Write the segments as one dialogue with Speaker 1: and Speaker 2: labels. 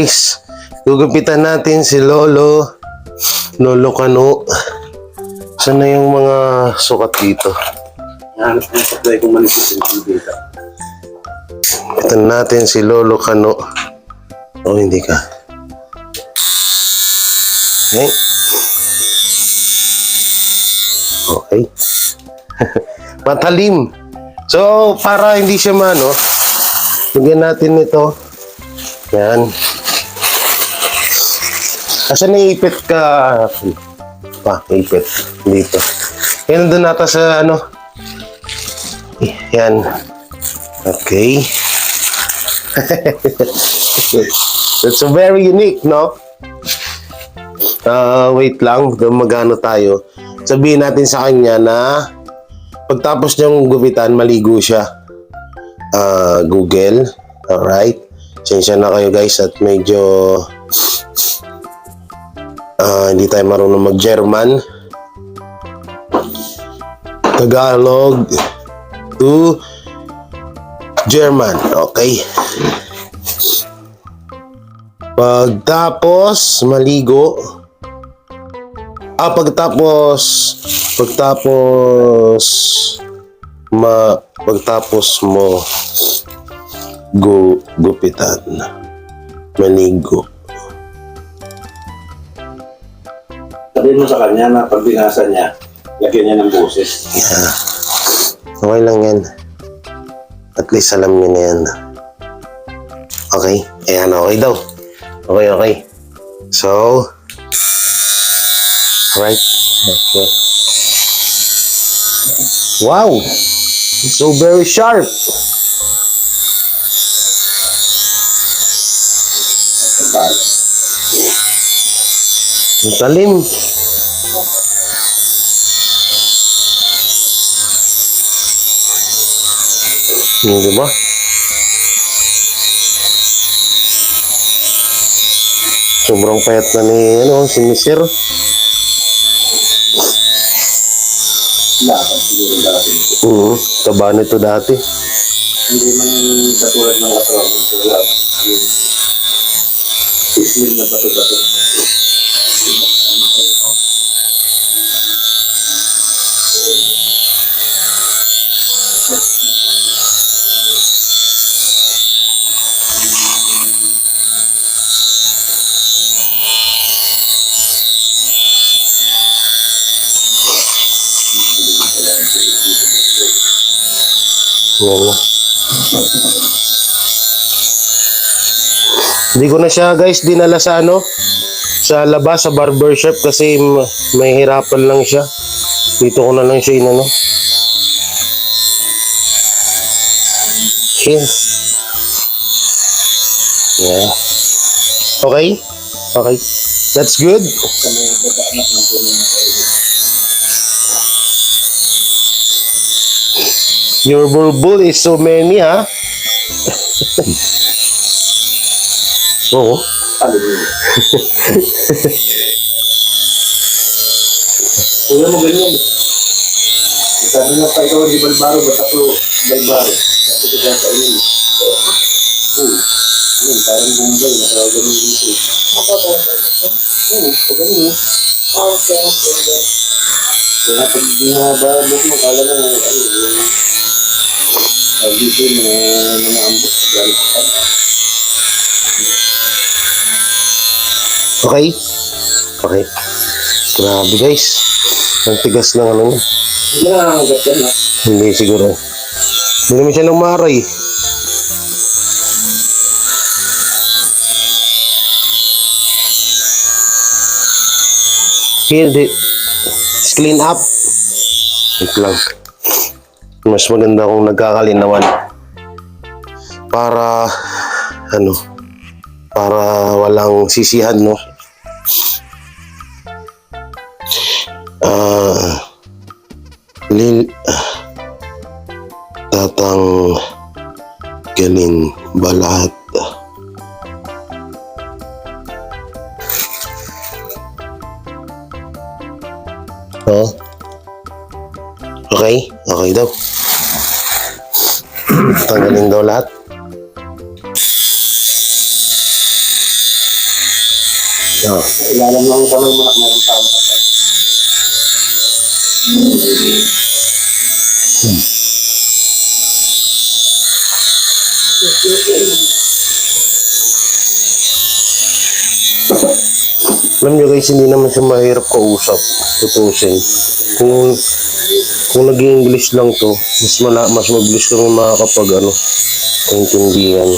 Speaker 1: guys, gugupitan natin si Lolo Kano. Saan na yung mga sukat dito?
Speaker 2: Hanap na sa play kung manipis yung dito.
Speaker 1: Gugupitan natin si Lolo Kano. Oh, hindi ka. Okay. Okay. Matalim. So, para hindi siya lagyan natin ito. Yan. Asan na ipit ka? Ipit. Dito. Yan, nandun nata sa Yan. Okay. That's so very unique, no? Wait lang. Magano tayo. Sabihin natin sa kanya na pagtapos niyang gupitan, maligo siya. Google. Alright. Sensya na kayo guys at medyo hindi tayo marunong mag-German. Tagalog to German. Okay. Pagtapos maligo. Pagtapos mo gupitan, maligo.
Speaker 2: Sabihin mo sa kanya na pag binasa niya, lagyan niya ng boses.
Speaker 1: Yeah. Okay lang yan. At least alam niyo na yan. Okay? Ayan, okay daw. Okay. So, alright. Okay. Wow! So very sharp. Ang talim. Di ba? Sobrang payat na ni si Mister.
Speaker 2: Lakas siguro dati.
Speaker 1: Taba nito dati.
Speaker 2: Hindi man katulad ng kasama. Wala. Yung slim na bato-bato.
Speaker 1: Yan. Hindi ko na siya guys dinala sa sa labas sa barbershop kasi mahihirapan lang siya. Dito ko na lang siya Here. Yeah. Okay? Okay. That's good. Your bulbul is so many, ha? Oo.
Speaker 2: Kuya mo ganyan. Sabi nga pa ikaw di balbaro, basta ko balbaro. Sabi ko dyan sa inyo. Parang Bombay, nakawag ganun dito. Ako ba? Pag ganun. Okay. Kaya pag binababot mo, kala mo, dito mga ambot.
Speaker 1: Okay? Okay. Grabe guys. Ang tigas ng niya.
Speaker 2: Hindi na nangangagat yan, ha?
Speaker 1: Hindi siguro. Hindi naman siya lumaray. Here, it's clean up. Ito lang. Mas maganda kung nagkakalinawan. Para, para walang sisihan, no? Tatanggalin ba lahat? Okay? Okay daw. Tanggalin daw lahat. Oh.
Speaker 2: Ilalam ng kamay mo na meron pa.
Speaker 1: Alam nyo guys, hindi naman siya mahirap kausap. Tutusin. Kung nag-English lang to, mas mabilis kang makakapag kaintindihan.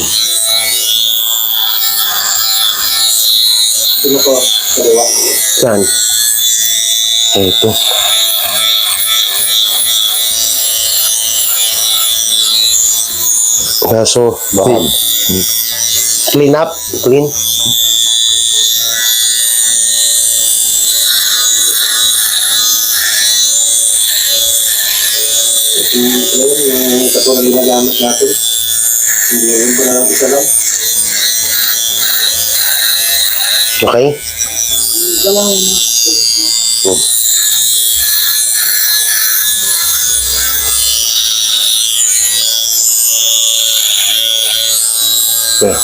Speaker 2: Sino ko? Kaliwa.
Speaker 1: Saan? Ito. Kaso, clean up. Clean.
Speaker 2: Yung katulad ginagamit natin. Hindi rin ko na lang isa lang.
Speaker 1: Okay?
Speaker 2: Isa lang.
Speaker 1: Oh. Yeah.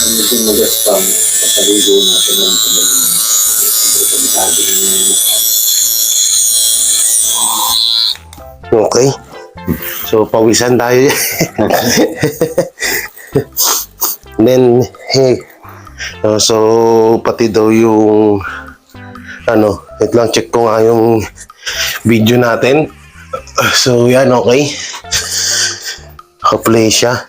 Speaker 2: Kami din mag-spam. Kapaligo natin ng pagkasabi ng
Speaker 1: Okay. So, pawisan tayo. Then, hey. So, pati daw yung wait lang, check ko nga yung video natin. So, yan, okay. Naka-play siya.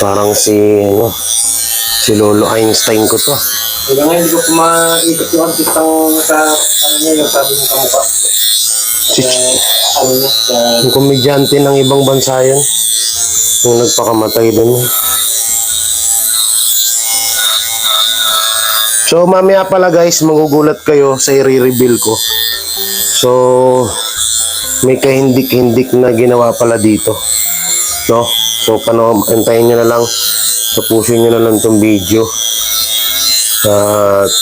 Speaker 1: Parang si Lolo Einstein ko to.
Speaker 2: Hanggang ngayon, hindi ko kumaikot yung artistang sa niya, yung sabi ng kamukha. Niya, sa...
Speaker 1: Yung komedyante ng ibang bansa yun. Yung nagpakamatay dun. So, mamaya pala guys, magugulat kayo sa i-reveal ko. So, may kahindik-hindik na ginawa pala dito. No? So, antayin nyo na lang. Tapusin nyo na lang itong video. At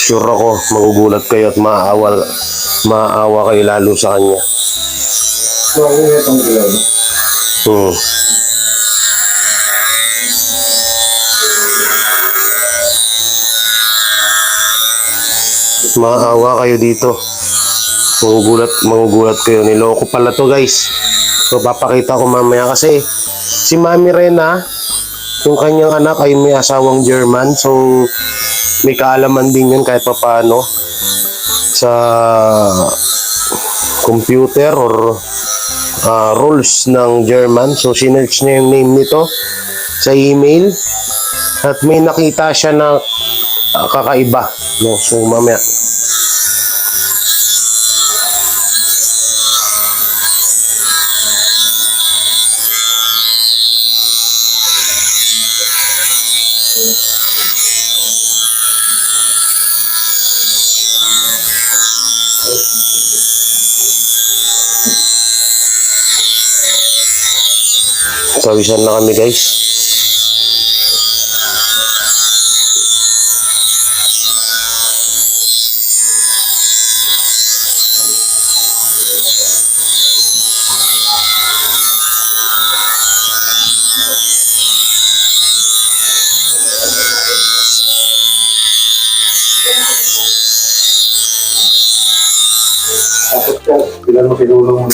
Speaker 1: sure ako, magugulat kayo at maaawa kayo lalo sa kanya.
Speaker 2: So, ano yung itong ilaw?
Speaker 1: Maaawa kayo dito. Magugulat kayo. Niloko pala to guys. So, papakita ko mamaya kasi si Mami Rena, yung kanyang anak ay may asawang German. So, may kaalaman din yun kahit paano sa computer or rules ng German. So, sinerch niya yung name nito sa email at may nakita siya na kakaiba. No? So, mamaya. Sawisan na kami guys.
Speaker 2: Tapos po, bilang mo sinulong mo ng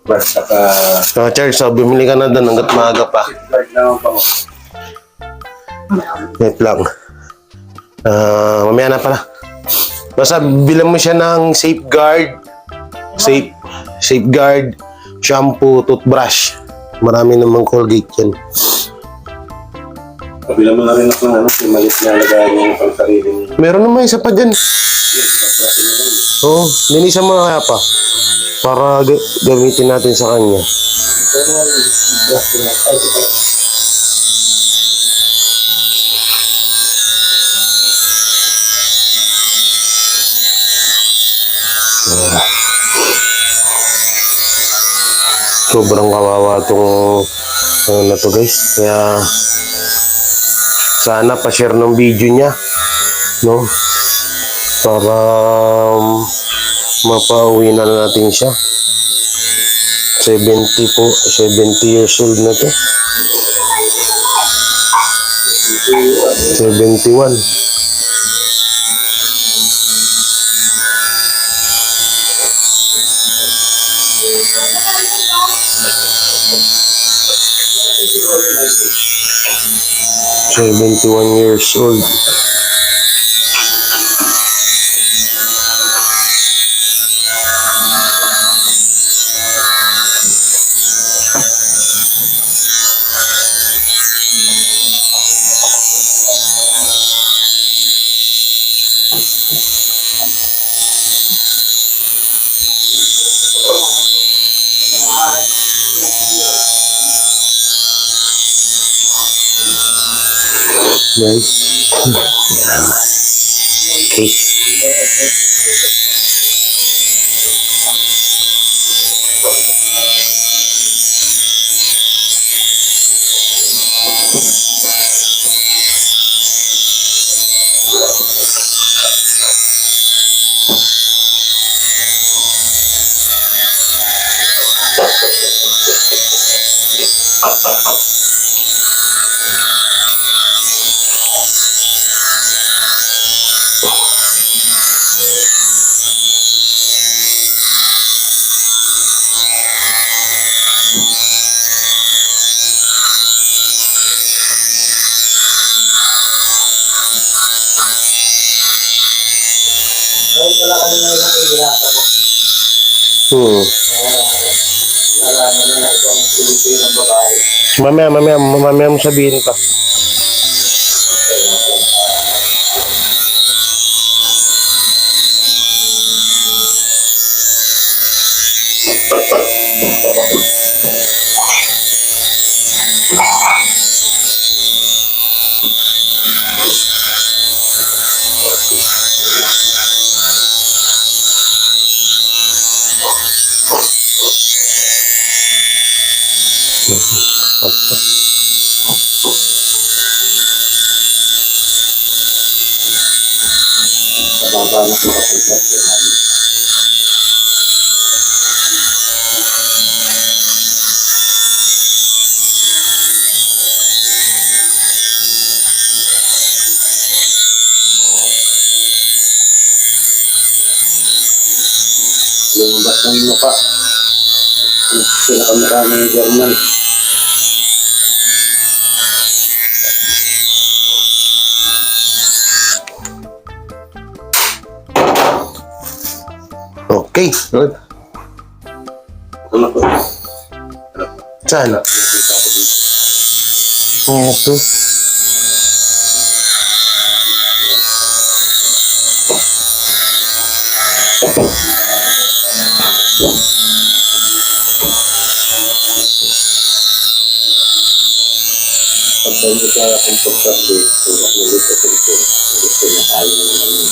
Speaker 2: brush saka
Speaker 1: Charles, so bumili ka na doon hanggat maaga pa.
Speaker 2: guard naman pa mo.
Speaker 1: Wait lang. Mamaya na pala. Basta bilang mo siya ng safeguard, shampoo, toothbrush. Marami namang Colgate yan.
Speaker 2: Kabila mo na rin ako ng ano, yung malit na lagayan yung pang sariling.
Speaker 1: Meron naman isa pa dyan.
Speaker 2: Yun, paprasin na lang.
Speaker 1: Oo, linisan mo na kaya pa. Para gamitin natin sa kanya.
Speaker 2: Pero, brush ko na. Ay, ito.
Speaker 1: Sobrang kawawa itong ano na to guys. Kaya sana pa-share ng video niya, no? Para mapauwi na natin siya. 70 po, 70 years old na to. 71. Years old. Nice. Okay.
Speaker 2: Ay, wala ka na yung ginasa mo. Nalaman na na itong Pilipino ng babae.
Speaker 1: Mamaya mo sabihin pa.
Speaker 2: Nababa na sa kapagkat. Lumabas ng mukha. Pinakamukha ng German.
Speaker 1: Okay, good.
Speaker 2: Ano po?
Speaker 1: Saan? Ito.
Speaker 2: Pagka hindi kaya komportable, tulak mo ulit sa cellphone. Gusto na tayo na naman yun.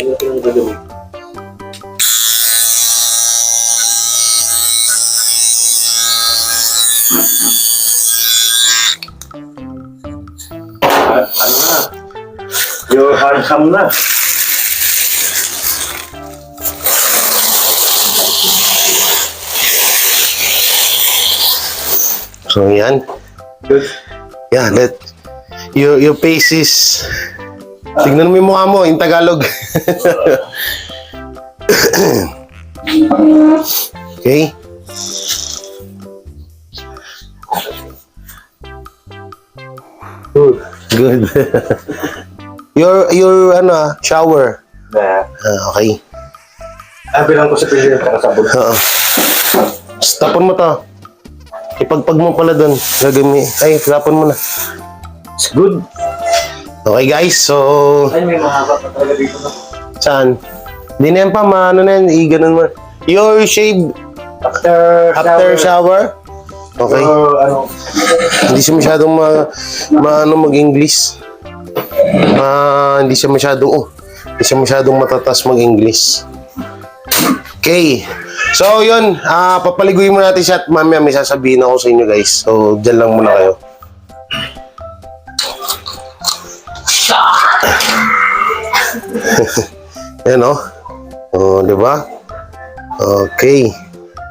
Speaker 2: Ano ito ang gagawin? Ano na? You're handsome na.
Speaker 1: So yan.
Speaker 2: Good.
Speaker 1: Yeah, your face is... Tignan mo yung mukha mo in Tagalog. Okay.
Speaker 2: Good.
Speaker 1: Good. your shower.
Speaker 2: Na.
Speaker 1: Okay.
Speaker 2: Bilang ko sa pili ng kakasabot.
Speaker 1: Oo. Tapon mo to. Ipagpag mo pala doon. Gagami. Ay, lapon mo na. Good. Okay guys, so...
Speaker 2: Ay, may mahaba pa talaga dito na.
Speaker 1: Saan? Hindi na yan pa, maano na yan. I-ganon mo. Your shave after shower? Okay.
Speaker 2: Ano?
Speaker 1: Hindi siya masyadong mag-English. Hindi siya masyadong matatas mag-English. Okay. So, yun. Papaliguin mo natin siya at mamaya may sasabihin ako sa inyo guys. So, dyan lang muna kayo. Yan o. Di ba? Okay.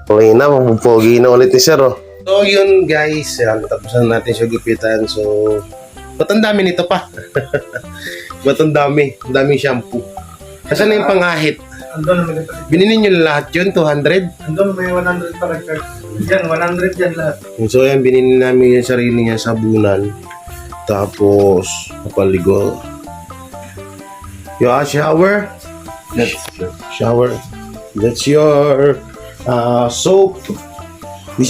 Speaker 1: Okay na, mapupogi na ulit ni Sir o. So, yun guys. Natapusan natin siya gupitan. So, ba't ang dami nito pa? Ba't ang dami? Ang daming shampoo. Asan na yung pangahit?
Speaker 2: Andun naman ito.
Speaker 1: Binili nyo lahat yun? 200?
Speaker 2: Andun may 100 pa rin. Yan, 100 yan lahat.
Speaker 1: So, yan. Binili namin yung sarili niya sabunan. Tapos, kapaligo. Yung shower. Shower. That's your soap. Hindi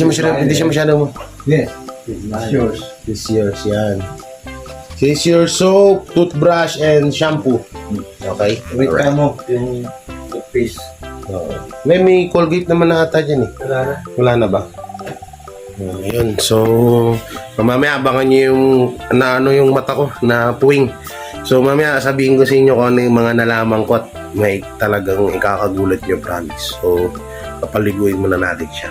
Speaker 1: siya masyado.
Speaker 2: Yes. It's yours.
Speaker 1: This yours, yan. This your soap, toothbrush, and shampoo. Okay?
Speaker 2: Wait ka mo, yung toothpaste.
Speaker 1: May Colgate naman na ata dyan eh.
Speaker 2: Wala na.
Speaker 1: Wala na ba? Ayun. So, mamaya abangan nyo yung yung mata ko na puwing. So, mamaya sabihin ko sa inyo kung ano yung mga nalaman ko at may talagang ikakagulat nyo, promise. So, papaliguin muna natin siya.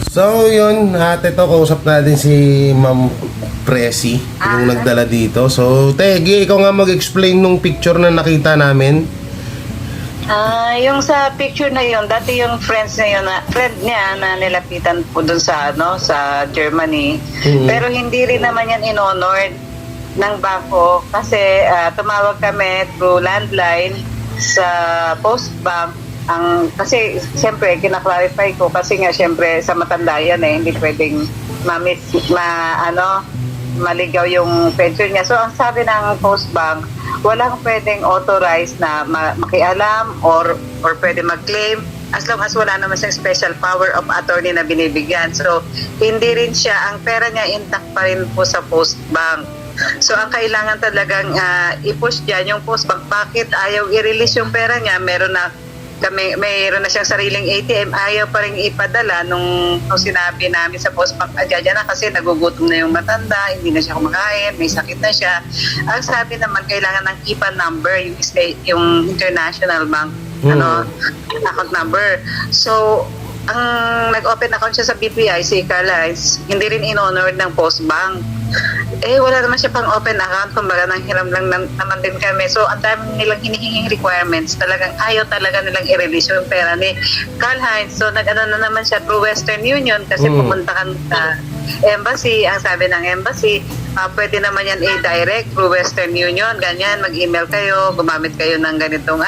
Speaker 1: So, yun. At ito, kausap natin si Ma'am Presi, yung nagdala dito. So, Tegi, ikaw nga mag-explain nung picture na nakita namin.
Speaker 3: Yung sa picture na yun, dati yung friend niya na nilapitan po dun sa sa Germany. Pero hindi rin naman yan in-honored ng bangko kasi tumawag kami through landline sa Postbank. Kasi siyempre kinaklarify ko kasi nga siyempre sa matanda yan hindi pwedeng maligaw yung pension niya. So ang sabi ng Postbank, walang pwedeng authorized na makialam or pwede mag-claim as long as wala naman siyang special power of attorney na binibigyan. So hindi rin siya, ang pera niya intact pa rin po sa Postbank. So ang kailangan talagang i-push dyan yung Postbank, bakit ayaw i-release yung pera niya? Mayroon na siyang sariling ATM, ayaw pa rin ipadala nung sinabi namin sa Postbank, adya na kasi nagugutom na yung matanda, hindi na siya kumakain, may sakit na siya. Ang sabi naman, kailangan ng IBAN number, yung international bank account number. So ang nag-open account siya sa BPI, si Carlines, hindi rin in-honor ng Postbank. Wala naman siya pang open account, kumbaga nang hiram lang naman din kami. So ang dami nilang hinihinging requirements, talagang ayaw talaga nilang i-release yung pera ni Carl Heinz. So nag-ano na naman siya through Western Union kasi pumunta ka sa embassy. Ang sabi ng embassy, pwede naman yan i-direct through Western Union, ganyan, mag-email kayo, gumamit kayo ng ganitong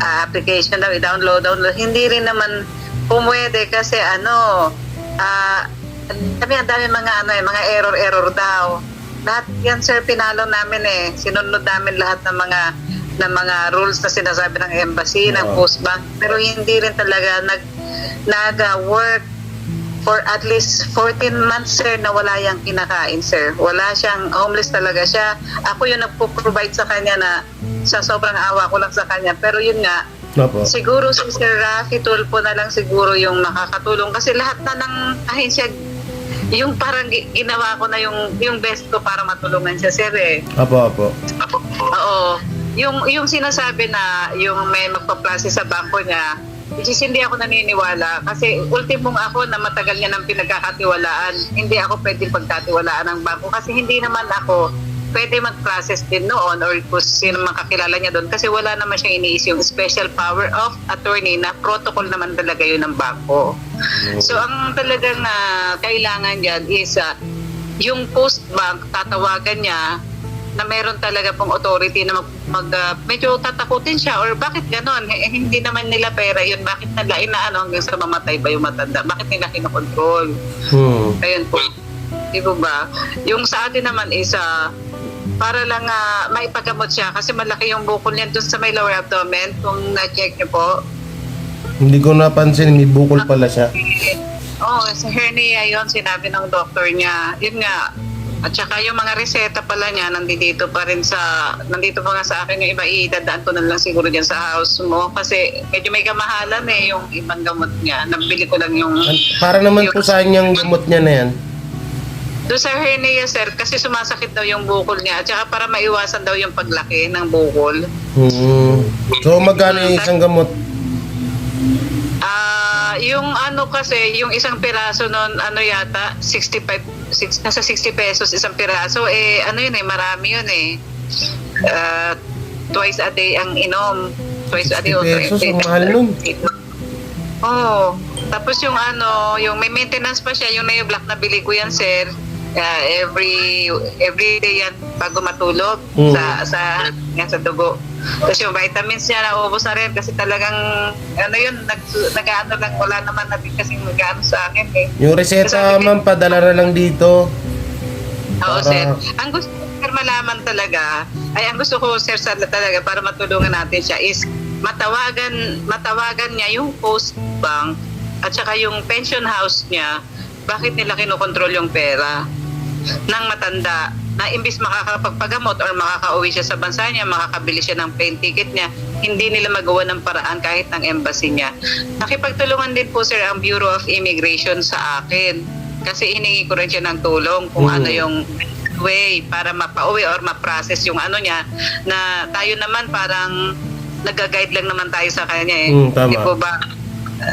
Speaker 3: application daw, i-download. Hindi rin naman pumwede kasi ang dami mga error daw. Lahat yan sir pinalo namin sinunod namin lahat ng mga rules na sinasabi ng embassy, ng Postbank, pero hindi rin talaga nag-work for at least 14 months sir na wala yang kinakain sir. Wala siyang, homeless talaga siya. Ako yung nagpo-provide sa kanya na sa sobrang awa ko lang sa kanya, pero yun nga, siguro si Sir Rafi Tulfo na lang siguro yung makakatulong kasi lahat na ng ahensya yung parang ginawa ko na yung best ko para matulungan siya sir
Speaker 1: Apo.
Speaker 3: Oo. Yung sinasabi na yung may magpa-place sa bangko niya, which is hindi ako naniniwala kasi ultimong ako na matagal niya ng pinagkakatiwalaan. Hindi ako pwedeng pagkatiwalaan ng bangko kasi hindi naman ako pwede mag-process din noon or kung sino makakilala niya doon kasi wala naman siyang iniis yung special power of attorney na protocol naman talaga yun ng bangko. So ang talagang kailangan dyan is yung Postbank, tatawagan niya na meron talaga pong authority na medyo tatakutin siya or bakit ganon? Hindi naman nila pera yun. Bakit nila hanggang sa mamatay ba yung matanda? Bakit nila kinokontrol? Ayun po. Di ba? Yung sa atin naman is para lang maipagamot siya kasi malaki yung bukol niya dun sa may lower abdomen. Kung na-check niyo po,
Speaker 1: Hindi ko napansin, may bukol pala siya.
Speaker 3: Oo, sa hernia yun, sinabi ng doktor niya. Yun nga. At saka yung mga reseta pala niya, nandito pa nga sa akin yung iba, idadaan ko na lang siguro dyan sa house mo. Kasi medyo may kamahalan yung ibang gamot niya. Nabili ko lang yung...
Speaker 1: Para naman po saan yung gamot niya na yan?
Speaker 3: Doon sa hernia, sir, kasi sumasakit daw yung bukol niya. At saka para maiwasan daw yung paglaki ng bukol.
Speaker 1: So magkano yung isang gamot?
Speaker 3: Yung ano kasi, yung isang piraso nun, ano yata, nasa 60 pesos isang piraso. Ano yun marami yun twice a day ang inom. Twice a day.
Speaker 1: 60 pesos, ang mahal nun.
Speaker 3: Oo. Tapos yung yung may maintenance pa siya, yung Neo Black na bili ko yan, sir. Every day yan bago matulog sa dugo. Tapos yung vitamins niya naubos na rin kasi talagang nag-ano lang, wala naman natin kasing nag-ano sa akin
Speaker 1: Yung reseta, ma'am, padala na lang dito.
Speaker 3: Oo, sir. Ang gusto ko, sir, malaman talaga, ang gusto ko, sir, talaga para matulungan natin siya is matawagan niya yung post bank at saka yung pension house niya, bakit nila kinokontrol yung pera ng matanda na imbis makakapagpagamot or makakauwi siya sa bansa niya, makakabili siya ng plane ticket niya, hindi nila magawa ng paraan kahit ng embassy niya. Nakipagtulungan din po, sir, ang Bureau of Immigration sa akin kasi hiningi ko rin siya ng tulong kung ano yung way para mapauwi or ma-process yung niya na tayo naman parang nag-guide lang naman tayo sa kanya
Speaker 1: Tama.
Speaker 3: Di po ba?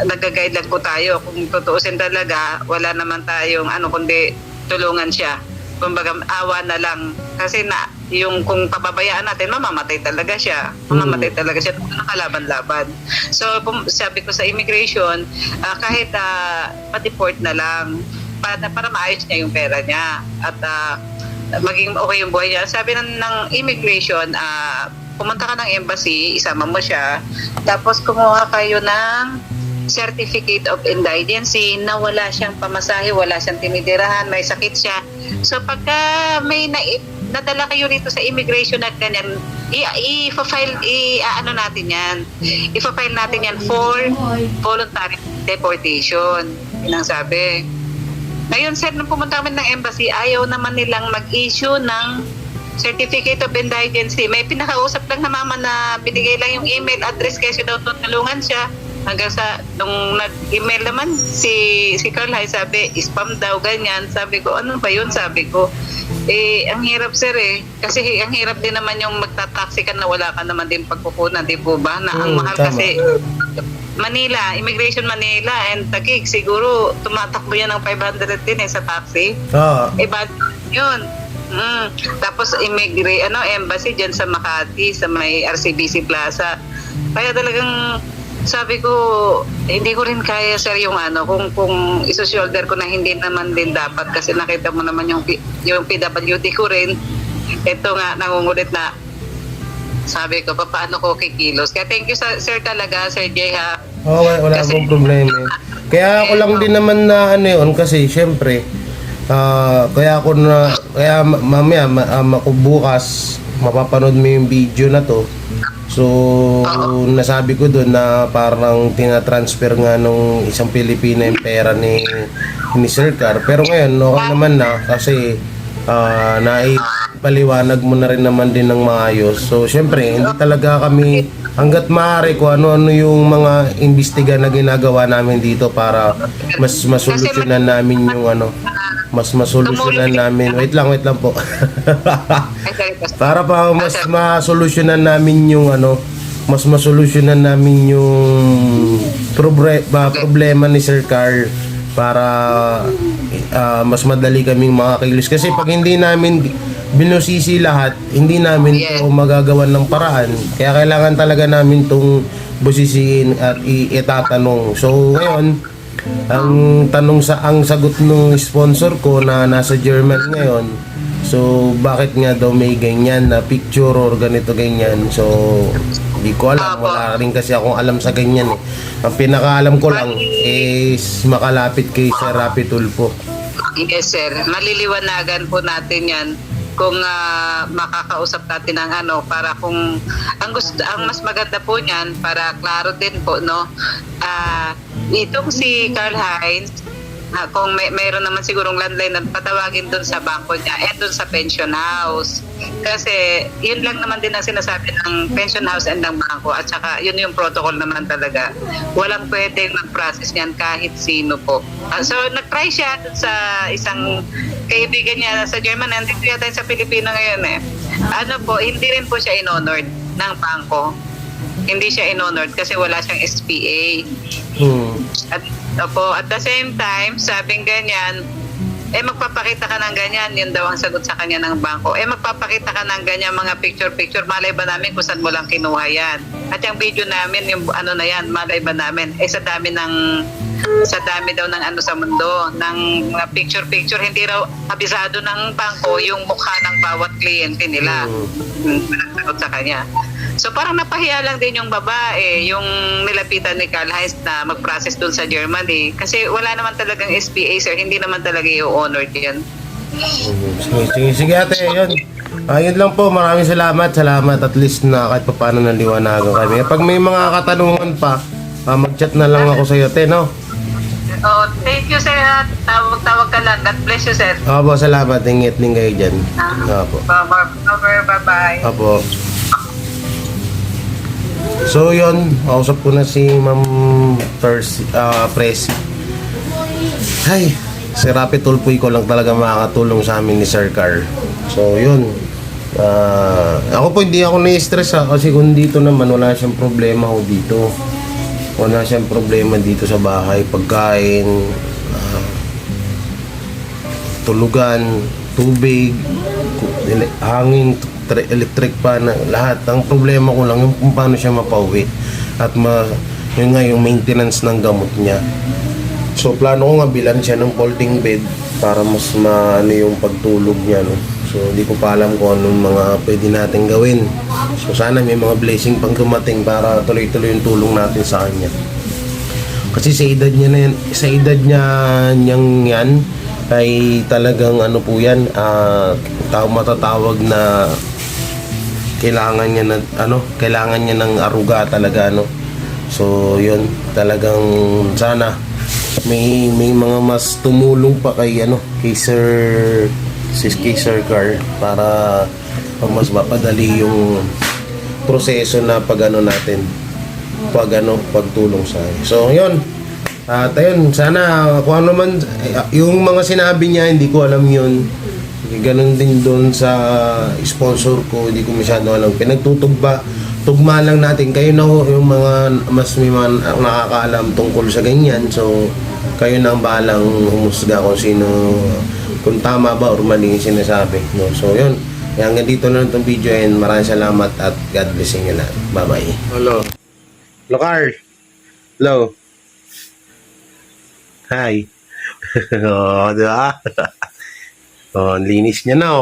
Speaker 3: Nag-guide lang po tayo. Kung tutuusin talaga, wala naman tayong kundi tulungan siya. Kumbaga, awa na lang. Kasi yung kung pababayaan natin, mamamatay talaga siya. Mamamatay talaga siya. Nakalaban-laban. So, sabi ko sa immigration, kahit pa-deport na lang para maayos niya yung pera niya at maging okay yung buhay niya. Sabi ng immigration, pumunta ka ng embassy, isama mo siya, tapos kumuha kayo ng certificate of indigency na wala siyang pamasahe, wala siyang tinitirahan, may sakit siya. So pagka may nadala kayo rito sa immigration at ganyan, i-file natin yan for voluntary deportation. Yun ang sabi. Ngayon, sir, nung pumunta kami ng embassy, ayaw naman nilang mag-issue ng certificate of indigency. May pinakausap lang na mama na binigay lang yung email address kasi daw tutulungan siya. Hanggang sa, nung nag-email naman si Carl Hay, sabi, spam daw, ganyan. Sabi ko, ano ba yun? Sabi ko, ang hirap, sir, Kasi ang hirap din naman yung magtataksi ka na wala ka naman din pagkukunan, di po ba? Na ang mahal
Speaker 1: tama.
Speaker 3: kasi, Manila, Immigration Manila and Taguig, siguro tumatakbo yan ng 500 din sa taxi. Bad yun. Tapos embassy dyan sa Makati, sa may RCBC Plaza. Kaya talagang sabi ko, hindi ko rin kaya, sir, yung kung iso-shoulder ko na hindi naman din dapat kasi nakita mo naman yung PWD ko rin. Ito nga, nangungulit na sabi ko, paano ko kikilos? Kaya thank you, sir, talaga, Sir Jay, ha?
Speaker 1: Okay, wala akong problema. Kaya ako lang din naman na yun kasi syempre, kaya mamaya bukas mapapanood mo yung video na to. So, nasabi ko doon na parang tinatransfer nga nung isang Pilipina yung pera ni Sir Car. Pero ngayon, okay naman na kasi naipaliwanag mo na rin naman din ng maayos. So, syempre, hindi talaga kami hanggat maaari kung ano-ano yung mga imbestiga na ginagawa namin dito para mas masolusyonan namin yung masolusyonan namin. Wait lang po. Para pa mas masolusyonan namin yung mas masolusyonan namin yung problema ni Sir Carl para mas madali kaming makakilos. Kasi pag hindi namin binusisi lahat, hindi namin ito magagawan ng paraan. Kaya kailangan talaga namin itong busisiin at itatanong. So ngayon, ang sagot ng sponsor ko na nasa German ngayon, so bakit nga daw may ganyan na picture or ganito ganyan. So hindi ko alam, wala rin kasi akong alam sa ganyan Ang pinakaalam ko lang is makalapit kay Sir Rapi Tulfo.
Speaker 3: Yes, sir. Maliliwanagan po natin yan. kung makakausap natin ng para kung ang mas maganda po niyan para klaro din po no, itong si Carl Heinz, kung mayroon naman sigurong landline na patawagin doon sa bangko niya at doon sa pension house. Kasi yun lang naman din ang sinasabi ng pension house and ng bangko, at saka yun yung protocol naman talaga. Walang pwedeng mag-process niyan kahit sino po. So nag-try siya doon sa isang kaibigan niya sa German, nandito yata sa Pilipino ngayon hindi rin po siya in-honored ng bangko. Hindi siya in-honored kasi wala siyang SPA. At the same time, sabing ganyan, magpapakita ka ng ganyan, yun daw ang sagot sa kanya ng bangko. Magpapakita ka ng ganyan mga picture, malay ba namin kung saan mo lang kinuha yan? At yung video namin, yung na yan, malay ba namin? Sa dami daw ng sa mundo, ng mga picture, hindi raw abisado ng bangko yung mukha ng bawat kliyente nila. Sagot sa kanya. So parang napahiya lang din yung babae, yung nilapitan ni Carl Heinz na mag-process doon sa Germany. Kasi wala naman talagang SPA, sir. Hindi naman talaga i-honored yan.
Speaker 1: Sige ate, yun. Yun lang po, maraming salamat. At least na kahit pa paano naliwanagan kami. Pag may mga katanungan pa, mag-chat na lang ako sa iyo, te, no?
Speaker 3: Thank you, sir. Tawag ka lang. God bless you, sir.
Speaker 1: Opo, salamat. Ingat din kayo dyan. Opo.
Speaker 3: Bye-bye.
Speaker 1: Opo. So yun, kausap ko na si Ma'am Presi. Ay, si Rapi Tulpoy ko lang talaga makakatulong sa amin ni Sir Carl. So yun, ako po hindi ako na-stress kasi kung dito naman wala siyang problema ho dito. Wala siyang problema dito sa bahay, pagkain, tulugan, tubig, hangin, electric pan, lahat. Ang problema ko lang yung kung paano siya mapauwi at yun nga yung maintenance ng gamot niya. So plano ko nga bilan siya ng folding bed para mas maano yung pagtulog niya, no? So hindi ko pa alam kung anong mga pwede natin gawin. So sana may mga blessing pang dumating para tuloy-tuloy yung tulong natin sa kanya. Kasi sa edad niya na yan, sa edad niya niyang yan ay talagang po yan, matatawag na kailangan niya ng aruga talaga, no. So yun, talagang sana may mga mas tumulong pa kay Sir Carl para mas mapadali yung proseso na natin pagtulong sa akin. So yun, at ayun, sana kung ano man yung mga sinabi niya, hindi ko alam yun. Ganon din doon sa sponsor ko, hindi ko masyado alam. Tugma lang natin. Kayo na ho, yung mga mas may mga nakakaalam tungkol sa ganyan. So, kayo na ang bahalang humusga kung tama ba or mali yung sinasabi. No? So, yun. Hanggang dito na itong video and maraming salamat at God bless you lahat. Bye-bye. Hello. Hello, Carl. Hello. Hi. Diba? Linis niya na,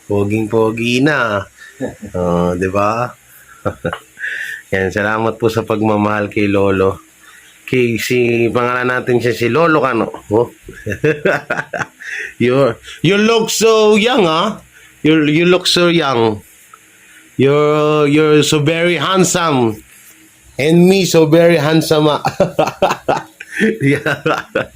Speaker 1: poging-pogi na. Di ba? Yan, salamat po sa pagmamahal kay Lolo. Pangalan natin siya si Lolo Kano. You look so young, You look so young. You're so very handsome. And me so very handsome, Yeah.